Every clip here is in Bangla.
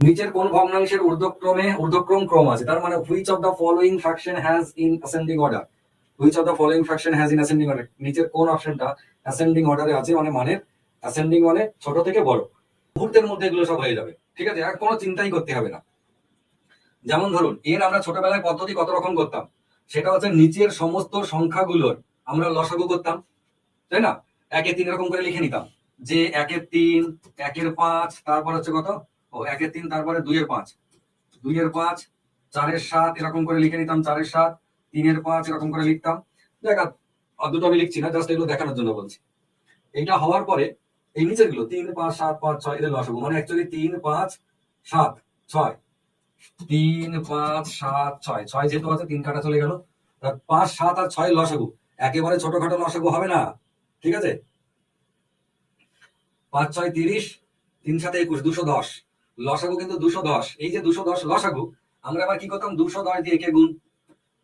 নিচের কোন ভগ্নাংশের ঊর্ধ্বক্রম ক্রম আছে, তার মানে which of the following fraction has in ascending order, which of the following fraction has in ascending order, নিচের কোন অপশনটা অ্যাসেন্ডিং অর্ডারে আছে, মানে মানের অ্যাসেন্ডিং মানে ছোট থেকে বড়। মুহূর্তের মধ্যে এগুলো সব হয়ে যাবে, ঠিক আছে, আর কোনো চিন্তাই করতে হবে না। যেমন ধরুন এর আমরা ছোটবেলায় পদ্ধতি কত রকম করতাম, সেটা হচ্ছে নিচের সমস্ত সংখ্যাগুলোর আমরা লসাগু করতাম, তাই না? একে তিন এরকম করে লিখে নিতাম, যে একের তিন, একের পাঁচ, তারপর হচ্ছে কত, ও একের তিন, তারপরে দুইয়ের পাঁচ, দুইয়ের পাঁচ, চারের সাত এরকম করে লিখে নিতাম, চারের সাত, তিনের পাঁচ এরকম করে লিখতাম। দেখা দুটো আমি লিখছি না, জাস্ট এগুলো দেখানোর জন্য বলছি। এইটা হওয়ার পরে এই নিচের গুলো 3 5 7 5 6 এদের লসাগু, মানে অ্যাকচুয়ালি 3 5 7 6, 3 5 7 6, 6 যেহেতু আছে 3 কাটা চলে গেল, 5 7 আর 6 লসাগু একেবারে ছোটখাটো লসাগু হবে না, ঠিক আছে? 5 6 30, 3 7 21, 210 লসাগু কিন্তু 210। এই যে 210 লসাগু, আমরা আবার কি করতাম, 210 দিয়ে একে গুণ,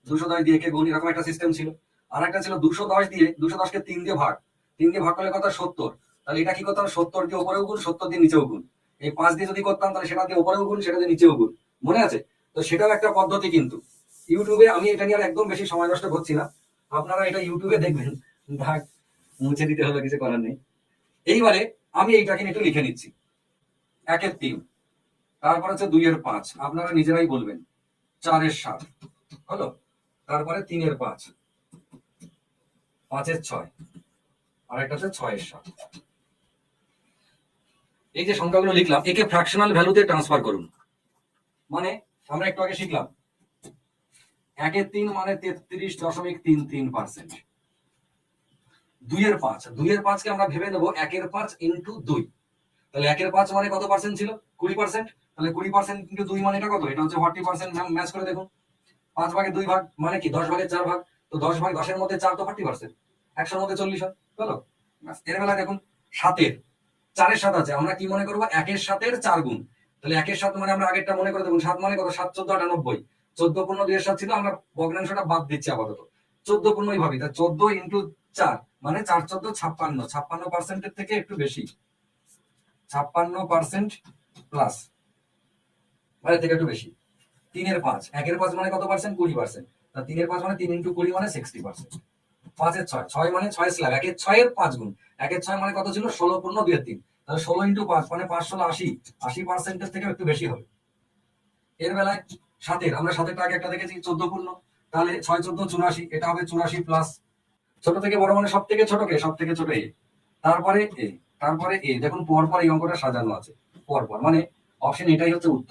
210 দিয়ে একে গুণ, এরকম একটা সিস্টেম ছিল। আর একটা ছিল 210 দিয়ে, 210 কে 3 দিয়ে ভাগ, 3 দিয়ে ভাগ করলে কত, 70। তাহলে এটা কি করতাম, 70 দিয়ে উপরেও গুণ, 70 দিয়ে নিচেও গুণ। এই 5 দিয়ে যদি করতাম তাহলে সেটা দিয়ে উপরেও গুণ, সেটা দিয়ে নিচেও গুণ, মনে আছে? তো সেটাও একটা পদ্ধতি কিন্তু ইউটিউবে, আমি এটা নিয়ে আর একদম বেশি সময় নষ্ট করছি না, আপনারা এটা ইউটিউবে দেখবেন। ভাগ মুছে দিতে হলো, কিছু করার নেই। এইবারে আমি এইটাকে একটু লিখে নিচ্ছি, একের তিন, তারপর হচ্ছে দুইয়ের পাঁচ, আপনারা নিজেরাই বলবেন, চারের সাত হলো, তারপরে তিনের পাঁচ, পাঁচের ছয়, আর একটা হচ্ছে ছয়ের সাত। এই যে সংখ্যাগুলো লিখলাম, একে ফ্র্যাকশনাল ভ্যালুতে ট্রান্সফার করুন। মানে আমরা একটু আগে শিখলাম একের তিন মানে 33.33%, দুইয়ের পাঁচ, দুইয়ের পাঁচকে আমরা ভেবে নেবো একের পাঁচ ইন্টু দুই, তাহলে একের পাঁচ মানে কত পার্সেন্ট ছিল, 20%, তাহলে 20% ইন্টু দুই মানে এটা কত, এটা হচ্ছে 40%। ম্যাচ করে দেখুন, 5 ভাগে 2 ভাগ মানে কি, 10 ভাগে 4 ভাগ, তো 10 ভাগ 10-এর মধ্যে 4 তো 40%, 100-এর মধ্যে 40 হয়, বলো। এর বেলায় দেখুন সাতের, চারের সাত আছে, আমরা কি মনে করবো, একের সাতের 4 গুণ, তাহলে একের সাত মানে আমরা আগেরটা মনে করে দেখুন, 7 মানে কত, 7 14 98, 14 পূর্ণ 2-এর সাত ছিল, আমরা ভগ্নাংশটা বাদ দিচ্ছি আপাতত, 14 পূর্ণই ভাবি, তা 14 ইন্টু 4 মানে 4 14 56, 56% থেকে একটু বেশি, 56% প্লাস, মানে থেকে একটু বেশি। তিনের পাঁচ, একের পাঁচ মানে কত পার্সেন্ট, 20%, তিনের পাঁচ মানে 3 ইন্টু 20 মানে 60%। পাঁচের ছয়, ছয় মানে 6 স্ল্যাব, একের 6-এর 5 গুণ, একের 6 মানে কত ছিল, 16 পূর্ণ 2-এর 3, তাহলে 16 ইন্টু 5 মানে 5 16 80, 80%-এর থেকে একটু বেশি হবে। এর বেলায় সাতের, আমরা সাতেরটা আগে একটা দেখেছি 14 পূর্ণ, তাহলে 6 14 84, এটা হবে 84 প্লাস। ছোট থেকে বড় মানে সব থেকে ছোট কে, সব থেকে ছোট এ, তারপরে এ, তারপরে এ, দেখুন পরপর এই অঙ্কটা সাজানো আছে, পরপর, মানে অপশন এটাই হচ্ছে উত্তর।